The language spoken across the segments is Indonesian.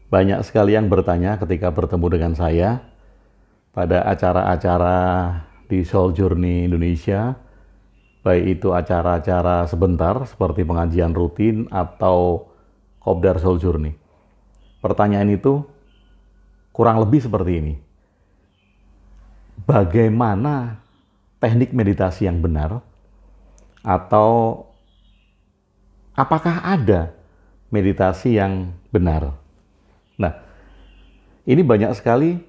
Banyak sekali yang bertanya ketika bertemu dengan saya pada acara-acara di Soul Journey Indonesia, baik itu acara-acara sebentar seperti pengajian rutin atau Kopdar Soul Journey. Pertanyaan itu kurang lebih seperti ini. Bagaimana teknik meditasi yang benar? Atau apakah ada meditasi yang benar? Nah, ini banyak sekali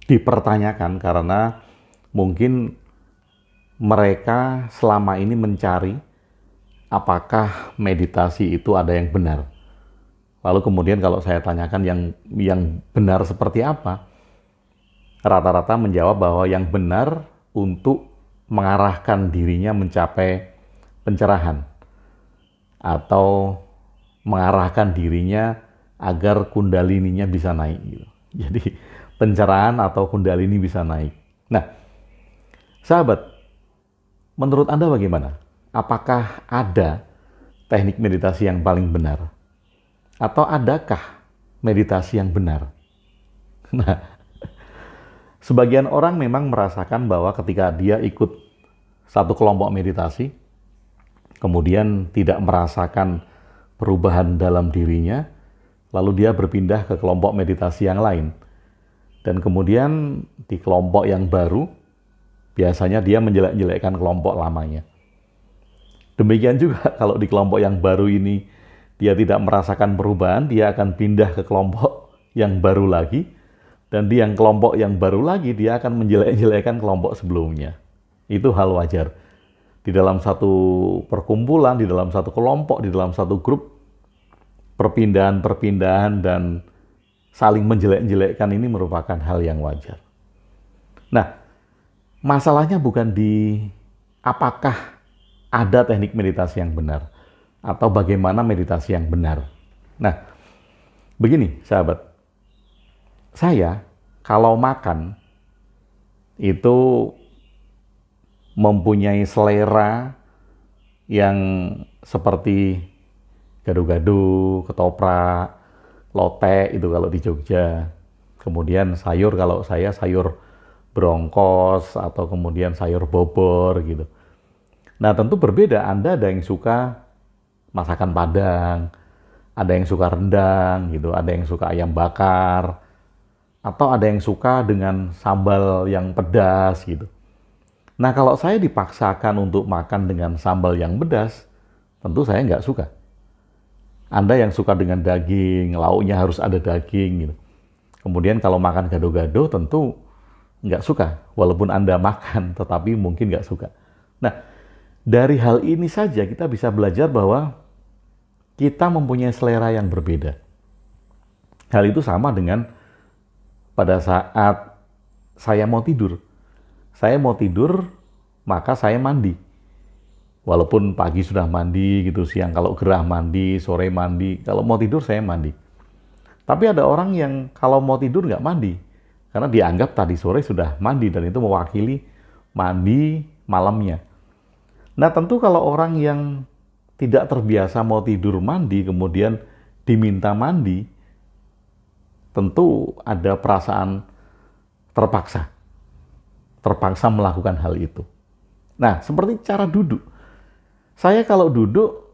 dipertanyakan karena mungkin mereka selama ini mencari apakah meditasi itu ada yang benar. Lalu kemudian kalau saya tanyakan yang benar seperti apa, rata-rata menjawab bahwa yang benar untuk mengarahkan dirinya mencapai pencerahan atau mengarahkan dirinya agar kundalininya bisa naik gitu. Jadi pencerahan atau kundalini bisa naik. Nah, sahabat, menurut Anda bagaimana? Apakah ada teknik meditasi yang paling benar? Atau adakah meditasi yang benar? Nah, sebagian orang memang merasakan bahwa ketika dia ikut satu kelompok meditasi, kemudian tidak merasakan perubahan dalam dirinya, lalu dia berpindah ke kelompok meditasi yang lain. Dan kemudian di kelompok yang baru, biasanya dia menjelek-jelekkan kelompok lamanya. Demikian juga kalau di kelompok yang baru ini dia tidak merasakan perubahan, dia akan pindah ke kelompok yang baru lagi, dan di yang kelompok yang baru lagi dia akan menjelek-jelekkan kelompok sebelumnya. Itu hal wajar. Di dalam satu perkumpulan, di dalam satu kelompok, di dalam satu grup, perpindahan-perpindahan dan saling menjelek-jelekkan ini merupakan hal yang wajar. Nah, masalahnya bukan di apakah ada teknik meditasi yang benar atau bagaimana meditasi yang benar. Nah, begini sahabat, saya kalau makan itu mempunyai selera yang seperti gado-gado, ketoprak, lotek itu kalau di Jogja. Kemudian sayur kalau saya sayur brongkos atau kemudian sayur bobor gitu. Nah, tentu berbeda. Anda ada yang suka masakan Padang, ada yang suka rendang gitu, ada yang suka ayam bakar, atau ada yang suka dengan sambal yang pedas gitu. Nah, kalau saya dipaksakan untuk makan dengan sambal yang pedas, tentu saya nggak suka. Anda yang suka dengan daging, lauknya harus ada daging gitu. Kemudian kalau makan gado-gado tentu nggak suka, walaupun Anda makan, tetapi mungkin nggak suka. Nah, dari hal ini saja kita bisa belajar bahwa kita mempunyai selera yang berbeda. Hal itu sama dengan pada saat saya mau tidur. Saya mau tidur, maka saya mandi. Walaupun pagi sudah mandi gitu, siang kalau gerah mandi, sore mandi. Kalau mau tidur saya mandi. Tapi ada orang yang kalau mau tidur nggak mandi. Karena dianggap tadi sore sudah mandi dan itu mewakili mandi malamnya. Nah, tentu kalau orang yang tidak terbiasa mau tidur mandi, kemudian diminta mandi, tentu ada perasaan terpaksa. Terpaksa melakukan hal itu. Nah, seperti cara duduk. Saya kalau duduk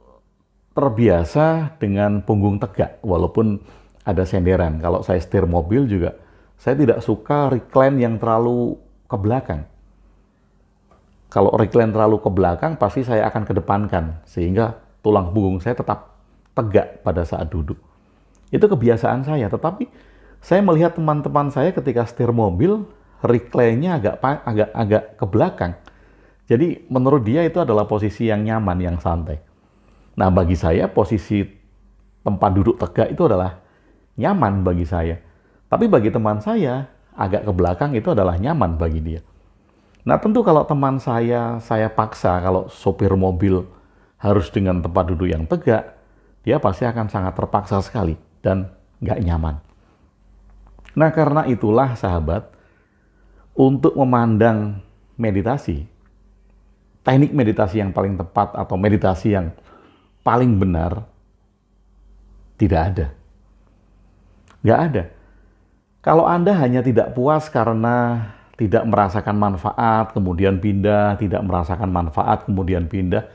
terbiasa dengan punggung tegak, walaupun ada senderan. Kalau saya setir mobil juga, saya tidak suka recline yang terlalu ke belakang. Kalau recline terlalu ke belakang, pasti saya akan kedepankan, sehingga tulang punggung saya tetap tegak pada saat duduk. Itu kebiasaan saya, tetapi saya melihat teman-teman saya ketika setir mobil, recline-nya agak ke belakang. Jadi menurut dia itu adalah posisi yang nyaman, yang santai. Nah, bagi saya posisi tempat duduk tegak itu adalah nyaman bagi saya. Tapi bagi teman saya, agak ke belakang itu adalah nyaman bagi dia. Nah, tentu kalau teman saya paksa kalau sopir mobil harus dengan tempat duduk yang tegak, dia pasti akan sangat terpaksa sekali dan nggak nyaman. Nah, karena itulah sahabat, untuk memandang meditasi, teknik meditasi yang paling tepat atau meditasi yang paling benar, tidak ada. Nggak ada. Kalau Anda hanya tidak puas karena tidak merasakan manfaat, kemudian pindah, tidak merasakan manfaat, kemudian pindah,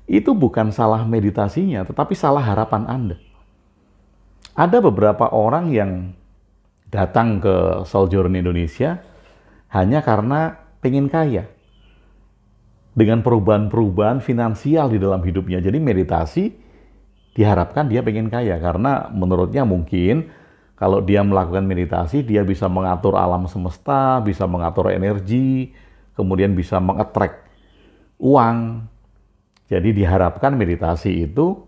itu bukan salah meditasinya, tetapi salah harapan Anda. Ada beberapa orang yang datang ke Soul Journey Indonesia hanya karena pengen kaya. Dengan perubahan-perubahan finansial di dalam hidupnya. Jadi meditasi diharapkan dia pengen kaya. Karena menurutnya mungkin kalau dia melakukan meditasi, dia bisa mengatur alam semesta, bisa mengatur energi, kemudian bisa mengattract uang. Jadi diharapkan meditasi itu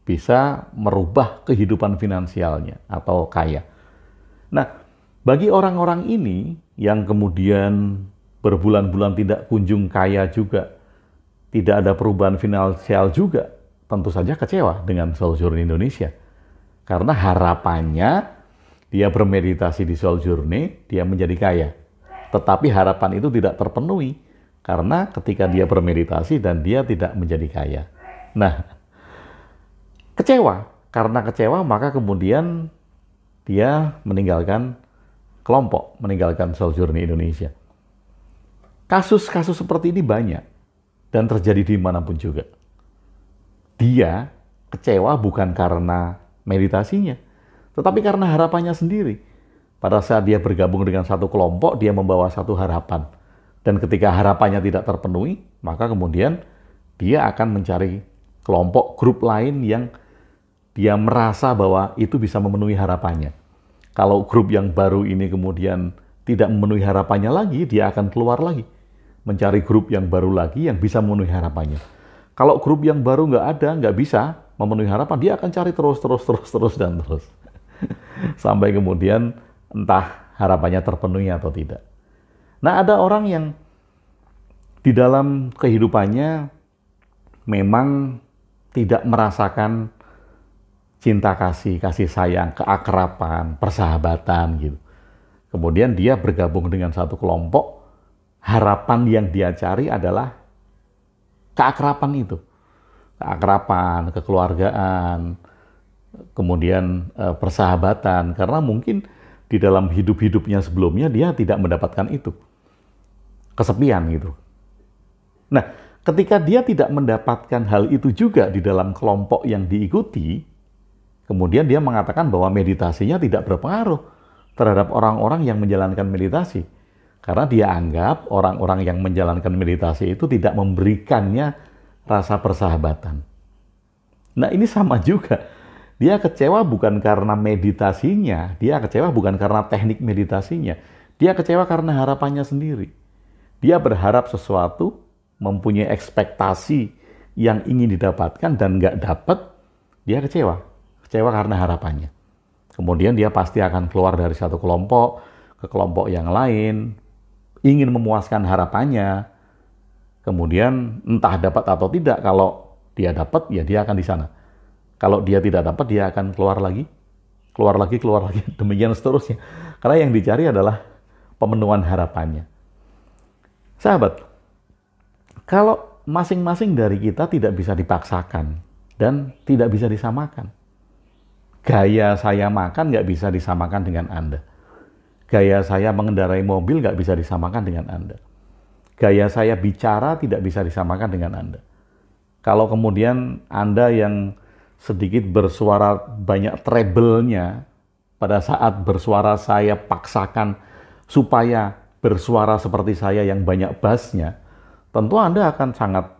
bisa merubah kehidupan finansialnya atau kaya. Nah, bagi orang-orang ini yang kemudian berbulan-bulan tidak kunjung kaya juga, tidak ada perubahan finansial juga, tentu saja kecewa dengan Soul Journey Indonesia. Karena harapannya dia bermeditasi di Soul Journey, dia menjadi kaya. Tetapi harapan itu tidak terpenuhi, karena ketika dia bermeditasi dan dia tidak menjadi kaya. Nah, kecewa. Karena kecewa, maka kemudian dia meninggalkan kelompok, meninggalkan Soul Journey Indonesia. Kasus-kasus seperti ini banyak dan terjadi dimanapun juga. Dia kecewa bukan karena meditasinya, tetapi karena harapannya sendiri. Pada saat dia bergabung dengan satu kelompok, dia membawa satu harapan. Dan ketika harapannya tidak terpenuhi, maka kemudian dia akan mencari kelompok grup lain yang dia merasa bahwa itu bisa memenuhi harapannya. Kalau grup yang baru ini kemudian tidak memenuhi harapannya lagi, dia akan keluar lagi. Mencari grup yang baru lagi yang bisa memenuhi harapannya. Kalau grup yang baru nggak ada, nggak bisa memenuhi harapan, dia akan cari terus. Sampai kemudian entah harapannya terpenuhi atau tidak. Nah, ada orang yang di dalam kehidupannya memang tidak merasakan cinta kasih sayang, keakraban, persahabatan gitu. Kemudian dia bergabung dengan satu kelompok. Harapan yang dia cari adalah keakraban itu. Keakraban, kekeluargaan, kemudian persahabatan. Karena mungkin di dalam hidup-hidupnya sebelumnya dia tidak mendapatkan itu. Kesepian gitu. Nah, ketika dia tidak mendapatkan hal itu juga di dalam kelompok yang diikuti, kemudian dia mengatakan bahwa meditasinya tidak berpengaruh terhadap orang-orang yang menjalankan meditasi. Karena dia anggap orang-orang yang menjalankan meditasi itu tidak memberikannya rasa persahabatan. Nah, ini sama juga. Dia kecewa bukan karena meditasinya, dia kecewa bukan karena teknik meditasinya. Dia kecewa karena harapannya sendiri. Dia berharap sesuatu, mempunyai ekspektasi yang ingin didapatkan dan nggak dapat, dia kecewa. Kecewa karena harapannya. Kemudian dia pasti akan keluar dari satu kelompok ke kelompok yang lain, ingin memuaskan harapannya, kemudian entah dapat atau tidak. Kalau dia dapat, ya dia akan di sana. Kalau dia tidak dapat, dia akan keluar lagi, demikian seterusnya. Karena yang dicari adalah pemenuhan harapannya. Sahabat, kalau masing-masing dari kita tidak bisa dipaksakan dan tidak bisa disamakan. Gaya saya makan nggak bisa disamakan dengan Anda. Gaya saya mengendarai mobil nggak bisa disamakan dengan Anda. Gaya saya bicara tidak bisa disamakan dengan Anda. Kalau kemudian Anda yang sedikit bersuara banyak treble-nya, pada saat bersuara saya paksakan supaya bersuara seperti saya yang banyak bass-nya, tentu Anda akan sangat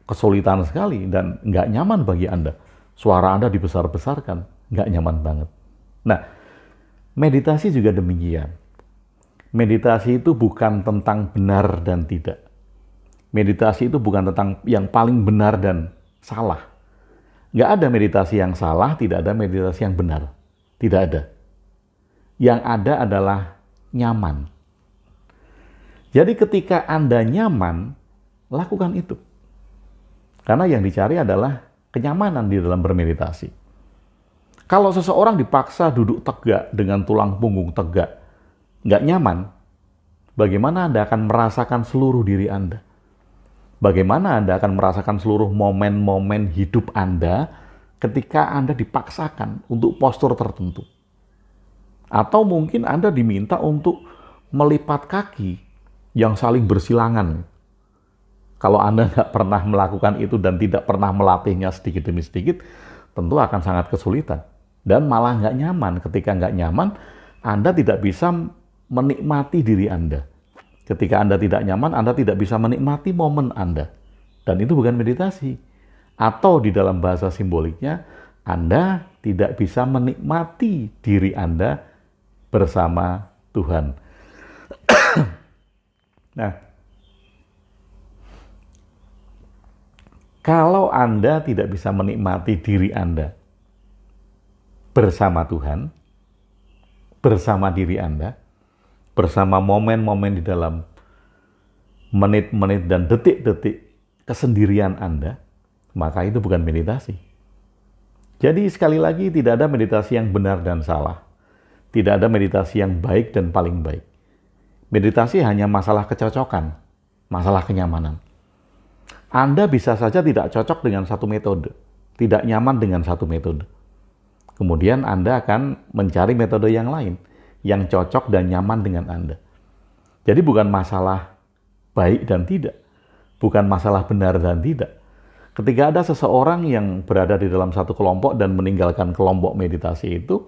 kesulitan sekali dan nggak nyaman bagi Anda. Suara Anda dibesar-besarkan, nggak nyaman banget. Nah, meditasi juga demikian. Meditasi itu bukan tentang benar dan tidak. Meditasi itu bukan tentang yang paling benar dan salah. Nggak ada meditasi yang salah, tidak ada meditasi yang benar. Tidak ada. Yang ada adalah nyaman. Jadi ketika Anda nyaman, lakukan itu. Karena yang dicari adalah kenyamanan di dalam bermeditasi. Kalau seseorang dipaksa duduk tegak dengan tulang punggung tegak, nggak nyaman, bagaimana Anda akan merasakan seluruh diri Anda? Bagaimana Anda akan merasakan seluruh momen-momen hidup Anda ketika Anda dipaksakan untuk postur tertentu. Atau mungkin Anda diminta untuk melipat kaki yang saling bersilangan. Kalau Anda nggak pernah melakukan itu dan tidak pernah melatihnya sedikit demi sedikit, tentu akan sangat kesulitan. Dan malah nggak nyaman. Ketika nggak nyaman, Anda tidak bisa menikmati diri Anda. Ketika Anda tidak nyaman, Anda tidak bisa menikmati momen Anda. Dan itu bukan meditasi. Atau di dalam bahasa simboliknya, Anda tidak bisa menikmati diri Anda bersama Tuhan. Nah, kalau Anda tidak bisa menikmati diri Anda bersama Tuhan, bersama diri Anda, bersama momen-momen di dalam menit-menit dan detik-detik kesendirian Anda, maka itu bukan meditasi. Jadi sekali lagi, tidak ada meditasi yang benar dan salah. Tidak ada meditasi yang baik dan paling baik. Meditasi hanya masalah kecocokan, masalah kenyamanan. Anda bisa saja tidak cocok dengan satu metode, tidak nyaman dengan satu metode. Kemudian Anda akan mencari metode yang lain, yang cocok dan nyaman dengan Anda. Jadi bukan masalah baik dan tidak, bukan masalah benar dan tidak. Ketika ada seseorang yang berada di dalam satu kelompok dan meninggalkan kelompok meditasi itu,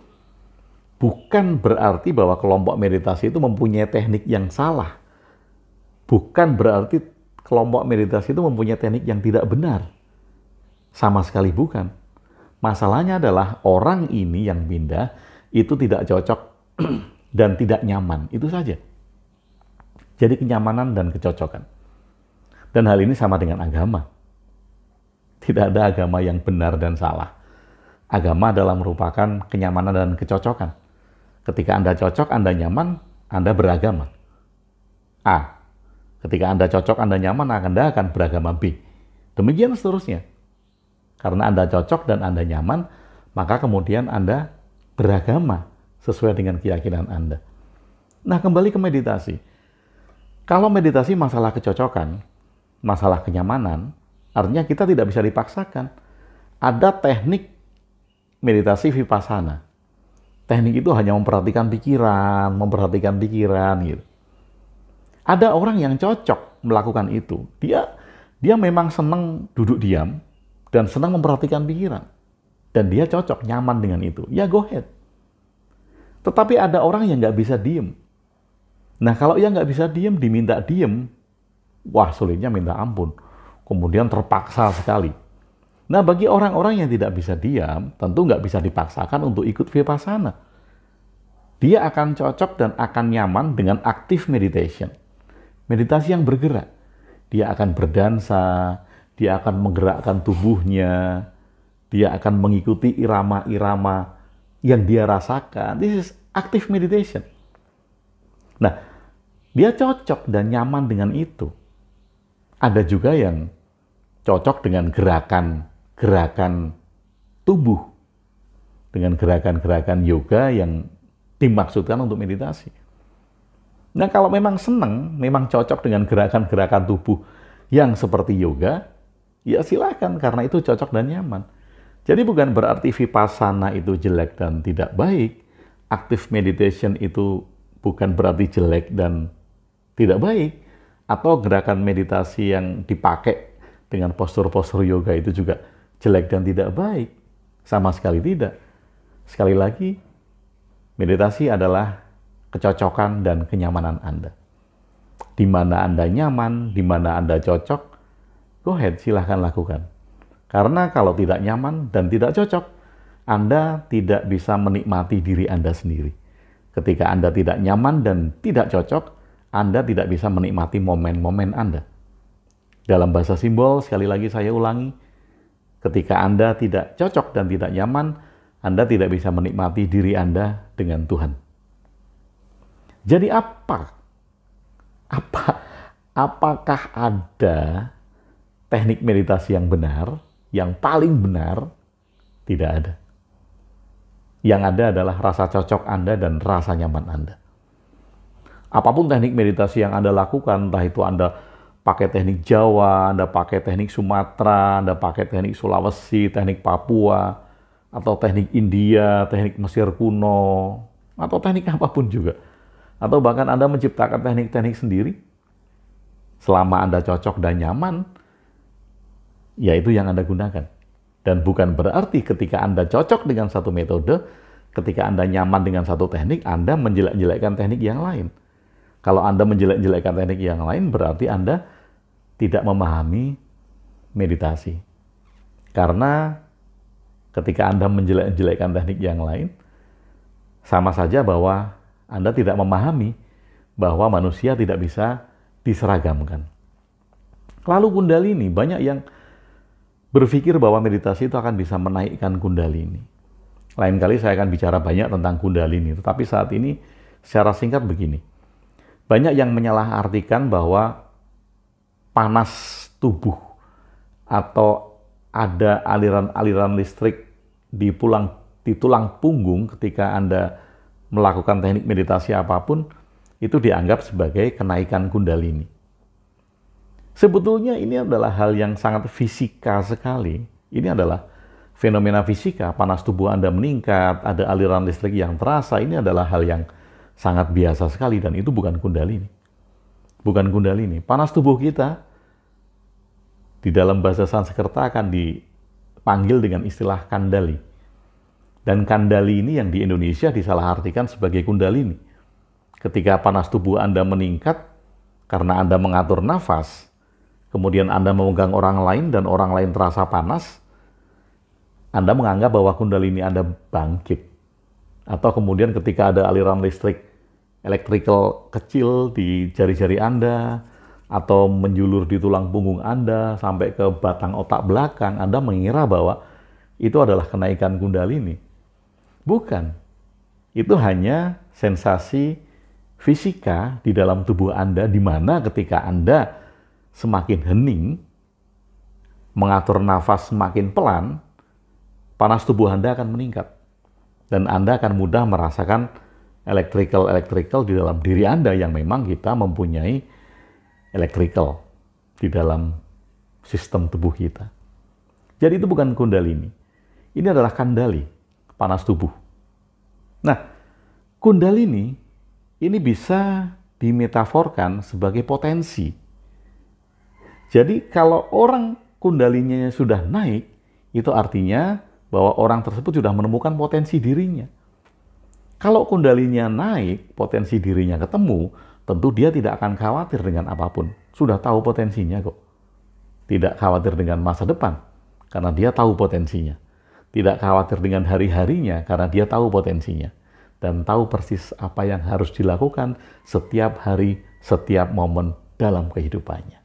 bukan berarti bahwa kelompok meditasi itu mempunyai teknik yang salah. Bukan berarti kelompok meditasi itu mempunyai teknik yang tidak benar. Sama sekali bukan. Masalahnya adalah orang ini yang pindah itu tidak cocok dan tidak nyaman. Itu saja. Jadi kenyamanan dan kecocokan. Dan hal ini sama dengan agama. Tidak ada agama yang benar dan salah. Agama adalah merupakan kenyamanan dan kecocokan. Ketika Anda cocok, Anda nyaman, Anda beragama. A. Ketika Anda cocok, Anda nyaman, Anda akan beragama B. Demikian seterusnya. Karena Anda cocok dan Anda nyaman, maka kemudian Anda beragama sesuai dengan keyakinan Anda. Nah, kembali ke meditasi. Kalau meditasi masalah kecocokan, masalah kenyamanan, artinya kita tidak bisa dipaksakan. Ada teknik meditasi vipassana. Teknik itu hanya memperhatikan pikiran gitu. Ada orang yang cocok melakukan itu. Dia memang senang duduk diam dan senang memperhatikan pikiran. Dan dia cocok, nyaman dengan itu. Ya go ahead. Tetapi ada orang yang nggak bisa diem. Nah kalau yang nggak bisa diem, diminta diem, wah sulitnya minta ampun. Kemudian terpaksa sekali. Nah, bagi orang-orang yang tidak bisa diam, tentu nggak bisa dipaksakan untuk ikut vipassana. Dia akan cocok dan akan nyaman dengan active meditation. Meditasi yang bergerak. Dia akan berdansa, dia akan menggerakkan tubuhnya, dia akan mengikuti irama-irama yang dia rasakan. This is active meditation. Nah, dia cocok dan nyaman dengan itu. Ada juga yang cocok dengan gerakan tubuh, dengan gerakan-gerakan yoga yang dimaksudkan untuk meditasi. Nah, kalau memang senang, memang cocok dengan gerakan-gerakan tubuh yang seperti yoga, ya silakan, karena itu cocok dan nyaman. Jadi bukan berarti vipassana itu jelek dan tidak baik, active meditation itu bukan berarti jelek dan tidak baik, atau gerakan meditasi yang dipakai dengan postur-postur yoga itu juga jelek dan tidak baik. Sama sekali tidak. Sekali lagi, meditasi adalah kecocokan dan kenyamanan Anda. Di mana Anda nyaman, di mana Anda cocok, go ahead, silahkan lakukan. Karena kalau tidak nyaman dan tidak cocok, Anda tidak bisa menikmati diri Anda sendiri. Ketika Anda tidak nyaman dan tidak cocok, Anda tidak bisa menikmati momen-momen Anda. Dalam bahasa simbol, sekali lagi saya ulangi, ketika Anda tidak cocok dan tidak nyaman, Anda tidak bisa menikmati diri Anda dengan Tuhan. Jadi apakah ada teknik meditasi yang benar, yang paling benar? Tidak ada. Yang ada adalah rasa cocok Anda dan rasa nyaman Anda. Apapun teknik meditasi yang Anda lakukan, entah itu Anda pakai teknik Jawa, Anda pakai teknik Sumatera, Anda pakai teknik Sulawesi, teknik Papua, atau teknik India, teknik Mesir kuno, atau teknik apapun juga. Atau bahkan Anda menciptakan teknik-teknik sendiri, selama Anda cocok dan nyaman, ya itu yang Anda gunakan. Dan bukan berarti ketika Anda cocok dengan satu metode, ketika Anda nyaman dengan satu teknik, Anda menjelek-jelekkan teknik yang lain. Kalau Anda menjelek-jelekkan teknik yang lain, berarti Anda tidak memahami meditasi. Karena ketika Anda menjelek-jelekkan teknik yang lain, sama saja bahwa Anda tidak memahami bahwa manusia tidak bisa diseragamkan. Lalu Kundalini, banyak yang berpikir bahwa meditasi itu akan bisa menaikkan Kundalini. Lain kali saya akan bicara banyak tentang Kundalini, tetapi saat ini secara singkat begini. Banyak yang menyalahartikan bahwa panas tubuh atau ada aliran-aliran listrik di tulang punggung ketika Anda melakukan teknik meditasi apapun, itu dianggap sebagai kenaikan Kundalini. Sebetulnya ini adalah hal yang sangat fisika sekali. Ini adalah fenomena fisika, panas tubuh Anda meningkat, ada aliran listrik yang terasa, ini adalah hal yang sangat biasa sekali dan itu bukan Kundalini. Bukan Kundalini. Panas tubuh kita di dalam bahasa Sanskerta akan dipanggil dengan istilah Kandali. Dan Kandali ini yang di Indonesia disalahartikan sebagai Kundalini. Ketika panas tubuh Anda meningkat karena Anda mengatur nafas, kemudian Anda memegang orang lain dan orang lain terasa panas, Anda menganggap bahwa Kundalini Anda bangkit. Atau kemudian ketika ada aliran listrik electrical kecil di jari-jari Anda, atau menjulur di tulang punggung Anda sampai ke batang otak belakang, Anda mengira bahwa itu adalah kenaikan Kundalini. Bukan. Itu hanya sensasi fisika di dalam tubuh Anda, di mana ketika Anda semakin hening, mengatur nafas semakin pelan, panas tubuh Anda akan meningkat. Dan Anda akan mudah merasakan electrical di dalam diri Anda yang memang kita mempunyai electrical di dalam sistem tubuh kita. Jadi itu bukan Kundalini. Ini adalah Kandali, panas tubuh. Nah, Kundalini ini bisa dimetaforkan sebagai potensi. Jadi kalau orang Kundalininya sudah naik, itu artinya bahwa orang tersebut sudah menemukan potensi dirinya. Kalau Kundalininya naik, potensi dirinya ketemu, tentu dia tidak akan khawatir dengan apapun. Sudah tahu potensinya kok. Tidak khawatir dengan masa depan, karena dia tahu potensinya. Tidak khawatir dengan hari-harinya, karena dia tahu potensinya. Dan tahu persis apa yang harus dilakukan setiap hari, setiap momen dalam kehidupannya.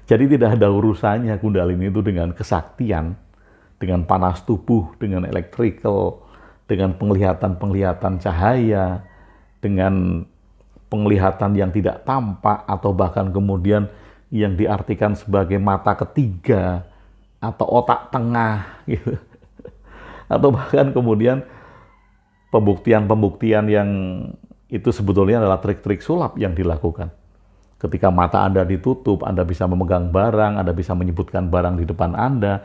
Jadi tidak ada urusannya Kundalini itu dengan kesaktian, dengan panas tubuh, dengan electrical, dengan penglihatan cahaya, dengan penglihatan yang tidak tampak, atau bahkan kemudian yang diartikan sebagai mata ketiga, atau otak tengah, gitu. Atau bahkan kemudian pembuktian yang itu sebetulnya adalah trik-trik sulap yang dilakukan. Ketika mata Anda ditutup, Anda bisa memegang barang, Anda bisa menyebutkan barang di depan Anda,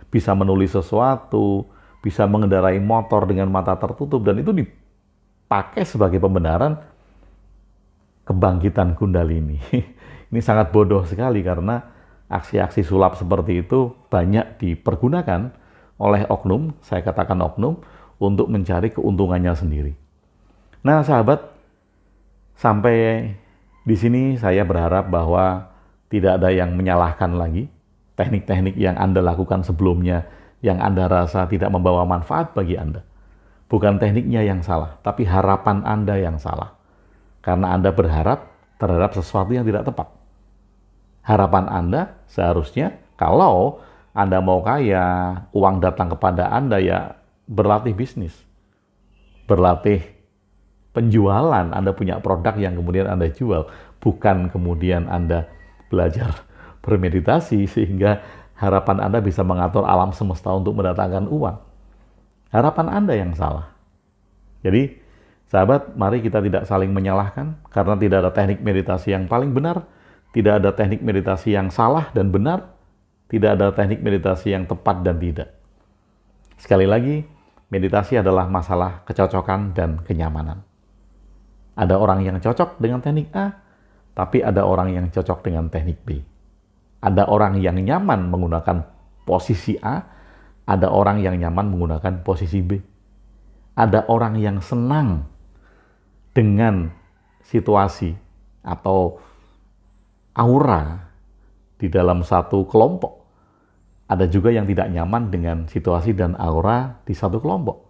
bisa menulis sesuatu, bisa mengendarai motor dengan mata tertutup, dan itu dipakai sebagai pembenaran kebangkitan Kundalini. Ini sangat bodoh sekali karena aksi-aksi sulap seperti itu banyak dipergunakan oleh oknum, saya katakan oknum, untuk mencari keuntungannya sendiri. Nah, sahabat, sampai di sini saya berharap bahwa tidak ada yang menyalahkan lagi teknik-teknik yang Anda lakukan sebelumnya, yang Anda rasa tidak membawa manfaat bagi Anda. Bukan tekniknya yang salah, tapi harapan Anda yang salah. Karena Anda berharap terhadap sesuatu yang tidak tepat. Harapan Anda seharusnya, kalau Anda mau kaya, uang datang kepada Anda, ya berlatih bisnis. Berlatih penjualan, Anda punya produk yang kemudian Anda jual. Bukan kemudian Anda belajar bermeditasi sehingga harapan Anda bisa mengatur alam semesta untuk mendatangkan uang. Harapan Anda yang salah. Jadi, sahabat, mari kita tidak saling menyalahkan karena tidak ada teknik meditasi yang paling benar, Tidak ada teknik meditasi yang salah dan benar, tidak ada teknik meditasi yang tepat dan tidak. Sekali lagi, meditasi adalah masalah kecocokan dan kenyamanan. Ada orang yang cocok dengan teknik A, tapi ada orang yang cocok dengan teknik B. Ada orang yang nyaman menggunakan posisi A, ada orang yang nyaman menggunakan posisi B. Ada orang yang senang dengan situasi atau aura di dalam satu kelompok. Ada juga yang tidak nyaman dengan situasi dan aura di satu kelompok.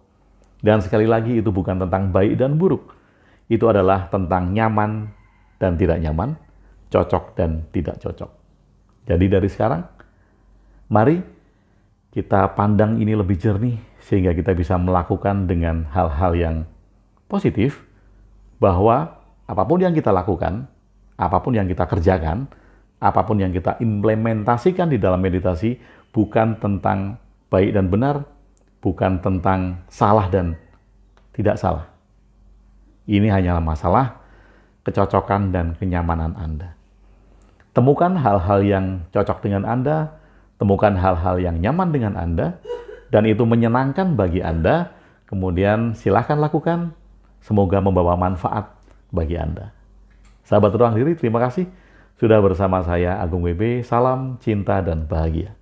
Dan sekali lagi itu bukan tentang baik dan buruk. Itu adalah tentang nyaman dan tidak nyaman, cocok dan tidak cocok. Jadi dari sekarang, mari kita pandang ini lebih jernih sehingga kita bisa melakukan dengan hal-hal yang positif, bahwa apapun yang kita lakukan, apapun yang kita kerjakan, apapun yang kita implementasikan di dalam meditasi bukan tentang baik dan benar, bukan tentang salah dan tidak salah. Ini hanyalah masalah kecocokan dan kenyamanan Anda. Temukan hal-hal yang cocok dengan Anda, temukan hal-hal yang nyaman dengan Anda, dan itu menyenangkan bagi Anda, kemudian silahkan lakukan. Semoga membawa manfaat bagi Anda. Sahabat ruang diri, terima kasih sudah bersama saya Agung WB. Salam cinta dan bahagia.